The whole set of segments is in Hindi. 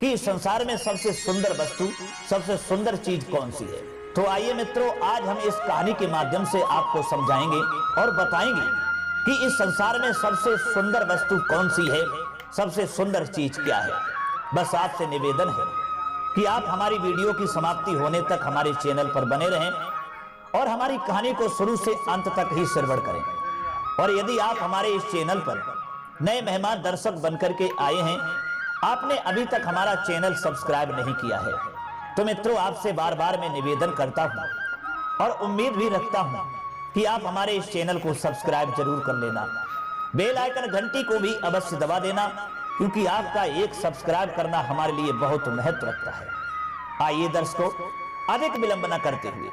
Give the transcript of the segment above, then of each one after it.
कि संसार में सबसे सुंदर वस्तु, सबसे सुंदर चीज कौन सी है। तो आइए मित्रों, आज हम इस कहानी के माध्यम से आपको समझाएंगे और बताएंगे कि इस संसार में सबसे सुंदर वस्तु कौन सी है, सबसे सुंदर चीज क्या है। बस आपसे निवेदन है कि आप हमारी वीडियो की समाप्ति होने तक हमारे चैनल पर बने रहें और हमारी कहानी को शुरू से अंत तक ही श्रवण करें। और यदि आप हमारे इस चैनल पर नए मेहमान दर्शक बनकर के आए हैं, आपने अभी तक हमारा चैनल सब्सक्राइब नहीं किया है, तो मित्रों आपसे बार बार मैं निवेदन करता हूं और उम्मीद भी रखता हूं कि आप हमारे इस चैनल को सब्सक्राइब जरूर कर लेना। बेल आइकन घंटी को भी अवश्य दबा देना, क्योंकि आपका एक सब्सक्राइब करना हमारे लिए बहुत महत्व रखता है। आइए दर्शकों, अधिक विलंब न करते हुए,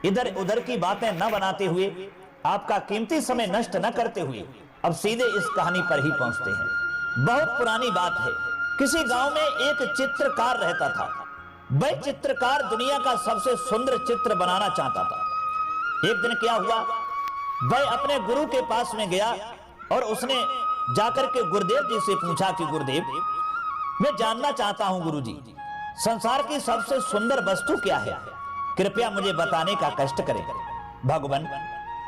इधर उधर की बातें न बनाते हुए, आपका कीमती समय नष्ट न करते हुए अब सीधे इस कहानी पर ही पहुंचते हैं। बहुत पुरानी बात है, किसी गांव में एक चित्रकार रहता था। वह चित्रकार दुनिया का सबसे सुंदर चित्र बनाना चाहता था। एक दिन क्या हुआ, वह अपने गुरु के पास में गया और उसने जाकर के गुरुदेव जी से पूछा कि गुरुदेव, मैं जानना चाहता हूं गुरुजी, संसार की सबसे सुंदर वस्तु क्या है, कृपया मुझे बताने का कष्ट करें। भगवान,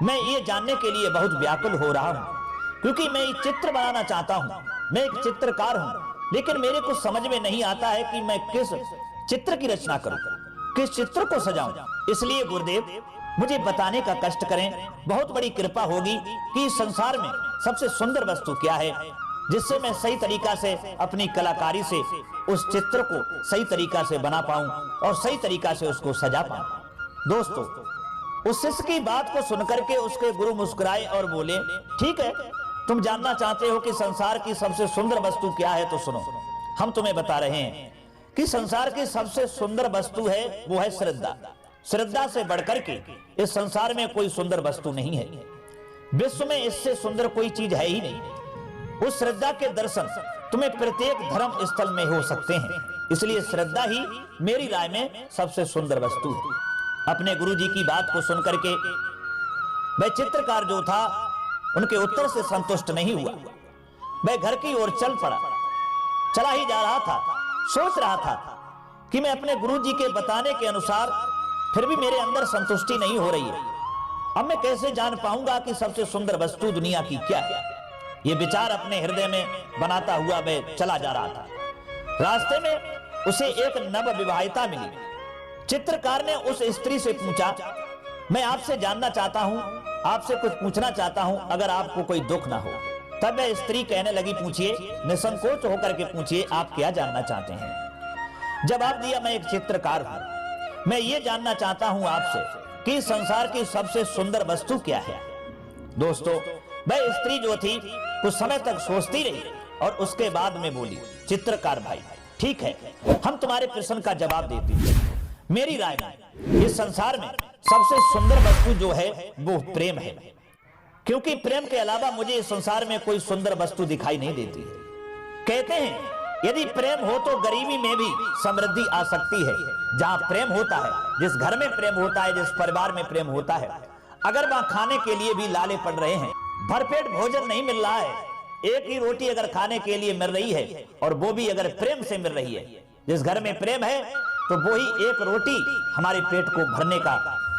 मैं ये जानने के लिए बहुत व्याकुल हो रहा हूं, क्योंकि मैं एक चित्र बनाना चाहता हूं। मैं एक चित्रकार हूं, लेकिन मेरे को समझ में नहीं आता है कि मैं किस चित्र की रचना करूं, किस चित्र को सजाऊं। इसलिए गुरुदेव, मुझे बताने का कष्ट करें। बहुत बड़ी कृपा होगी कि इस संसार में सबसे सुंदर वस्तु क्या है, जिससे मैं सही तरीका से अपनी कलाकारी से उस चित्र को सही तरीका से बना पाऊं और सही तरीका से उसको सजा पाऊं। दोस्तों, उस शिष्य की बात को सुनकर के उसके गुरु मुस्कुराए और बोले, ठीक है, तुम जानना चाहते हो कि संसार की सबसे सुंदर वस्तु क्या है, तो सुनो, हम तुम्हें बता रहे हैं कि संसार की सबसे सुंदर वस्तु है वो है श्रद्धा। श्रद्धा से बढ़कर के इस संसार में कोई सुंदर वस्तु नहीं है। विश्व में इससे सुंदर कोई चीज है ही नहीं। उस श्रद्धा के दर्शन तुम्हें प्रत्येक धर्म स्थल में हो सकते हैं। इसलिए श्रद्धा ही मेरी राय में सबसे सुंदर वस्तु है। अपने गुरु जी की बात को सुनकर के वह चित्रकार जो था, उनके उत्तर से संतुष्ट नहीं हुआ। वह घर की ओर चल पड़ा। चला ही जा रहा था, सोच रहा था कि मैं अपने गुरुजी के बताने के अनुसार फिर भी मेरे अंदर संतुष्टि नहीं हो रही है। अब मैं कैसे जान पाऊंगा कि सबसे सुंदर वस्तु दुनिया की क्या है। ये विचार अपने हृदय में बनाता हुआ वह चला जा रहा था। रास्ते में उसे एक नव विवाहिता मिली। चित्रकार ने उस स्त्री से पूछा, मैं आपसे जानना चाहता हूं, आपसे कुछ पूछना चाहता हूं, अगर आपको कोई दुख ना हो। तब वह स्त्री कहने लगी, पूछिए, निसंकोच होकर के पूछिए, आप क्या जानना चाहते हैं। जवाब दिया, मैं एक चित्रकार हूं, मैं ये जानना चाहता हूं आपसे कि संसार की सबसे सुंदर वस्तु क्या है। दोस्तों, वह स्त्री जो थी कुछ समय तक सोचती रही और उसके बाद में बोली, चित्रकार भाई, ठीक है, हम तुम्हारे प्रश्न का जवाब देते हैं। मेरी राय में इस संसार में सबसे सुंदर वस्तु जो है वो प्रेम है, क्योंकि प्रेम के अलावा मुझे इस संसार में कोई सुंदर वस्तु दिखाई नहीं देती है। कहते हैं, यदि प्रेम हो तो गरीबी में भी समृद्धि आ सकती है। जहां प्रेम होता है, जिस घर में प्रेम होता है, जिस परिवार में प्रेम होता है, अगर वहां खाने के लिए भी लाले पड़ रहे हैं, भरपेट भोजन नहीं मिल रहा है, एक ही रोटी अगर खाने के लिए मिल रही है और वो भी अगर प्रेम से मिल रही है, जिस घर में प्रेम है, तो वो ही एक रोटी हमारे पेट को भरने का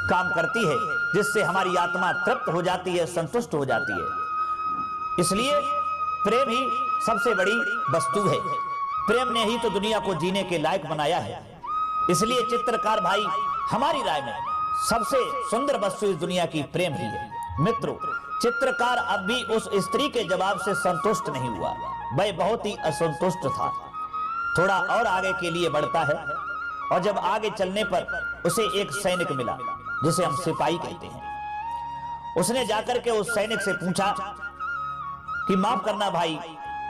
काम करती है, जिससे हमारी आत्मा तृप्त हो जाती है, संतुष्ट हो जाती है। इसलिए प्रेम ही सबसे बड़ी वस्तु है। प्रेम ने ही तो दुनिया को जीने के लायक बनाया है। इसलिए चित्रकार भाई, हमारी राय में सबसे सुंदर वस्तु इस दुनिया की प्रेम ही है। मित्रों, चित्रकार अब भी उस स्त्री के जवाब से संतुष्ट नहीं हुआ। वह बहुत ही असंतुष्ट था। थोड़ा और आगे के लिए बढ़ता है और जब आगे चलने पर उसे एक सैनिक मिला, जिसे हम सिपाही कहते हैं। उसने जाकर के उस सैनिक से पूछा कि माफ करना भाई,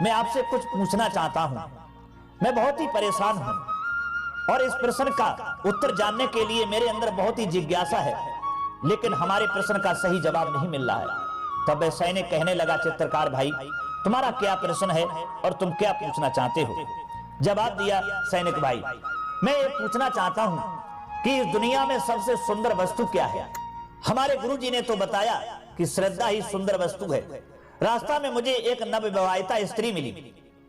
मैं आपसे कुछ पूछना चाहता हूं। मैं बहुत ही परेशान हूं और इस प्रश्न का उत्तर जानने के लिए मेरे अंदर बहुत ही जिज्ञासा है, लेकिन हमारे प्रश्न का सही जवाब नहीं मिल रहा है। तब वह सैनिक कहने लगा, चित्रकार भाई, तुम्हारा क्या प्रश्न है और तुम क्या पूछना चाहते हो। जवाब दिया सैनिक भाई, मैं ये पूछना चाहता हूं कि इस दुनिया में सबसे सुंदर वस्तु क्या है। हमारे गुरुजी ने तो बताया कि श्रद्धा ही सुंदर वस्तु है। रास्ता में मुझे एक नवविवाहिता स्त्री मिली।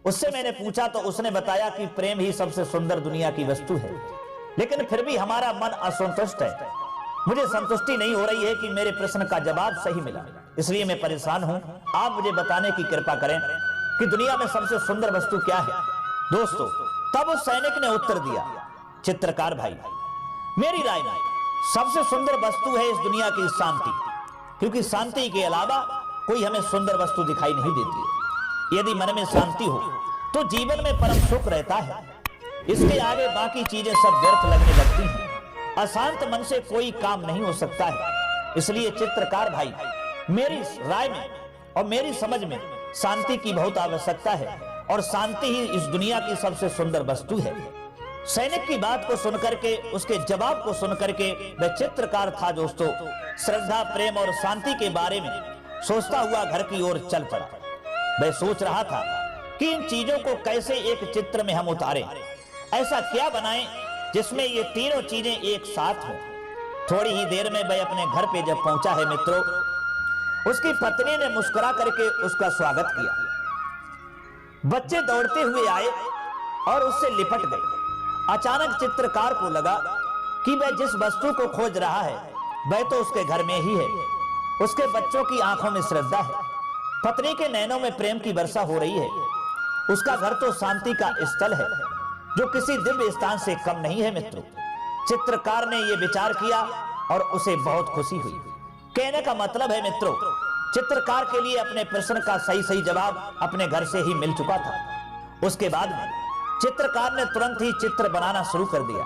उससे मैंने पूछा तो उसने बताया कि प्रेम ही सबसे सुंदर दुनिया की वस्तु है, लेकिन फिर भी हमारा मन असंतुष्ट है। मुझे संतुष्टि नहीं हो रही है कि मेरे प्रश्न का जवाब सही मिला, इसलिए मैं परेशान हूं। आप मुझे बताने की कृपा करें कि दुनिया में सबसे सुंदर वस्तु क्या है। दोस्तों, तब उस सैनिक ने उत्तर दिया, चित्रकार भाई, मेरी राय में सबसे सुंदर वस्तु है इस दुनिया की शांति, क्योंकि शांति के अलावा कोई हमें सुंदर वस्तु दिखाई नहीं देती है। यदि मन में शांति हो तो जीवन में परम सुख रहता है। इसके आगे बाकी चीजें सब व्यर्थ लगने लगती हैं। अशांत मन से कोई काम नहीं हो सकता है। इसलिए चित्रकार भाई, मेरी राय में और मेरी समझ में शांति की बहुत आवश्यकता है, और शांति ही इस दुनिया की सबसे सुंदर वस्तु है। सैनिक की बात को सुनकर के, उसके जवाब को सुनकर के वह चित्रकार था दोस्तों, श्रद्धा, प्रेम और शांति के बारे में सोचता हुआ घर की ओर चल पड़ा। वह सोच रहा था कि इन चीजों को कैसे एक चित्र में हम उतारें, ऐसा क्या बनाएं जिसमें ये तीनों चीजें एक साथ हों। थोड़ी ही देर में वह अपने घर पे जब पहुंचा है मित्रों, उसकी पत्नी ने मुस्कुरा करके उसका स्वागत किया। बच्चे दौड़ते हुए आए और उससे लिपट गए। अचानक चित्रकार को लगा कि वह जिस वस्तु को खोज रहा है वह तो उसके घर में ही है। उसके बच्चों की आंखों में श्रद्धा है, पत्नी के नैनों में प्रेम की वर्षा हो रही है। उसका घर तो शांति का स्थल है, जो किसी दिव्य स्थान से कम नहीं है मित्रों। चित्रकार ने यह विचार किया और उसे बहुत खुशी हुई। कहने का मतलब है मित्रों, चित्रकार के लिए अपने प्रश्न का सही जवाब अपने घर से ही मिल चुका था। उसके बाद चित्रकार ने तुरंत ही चित्र बनाना शुरू कर दिया।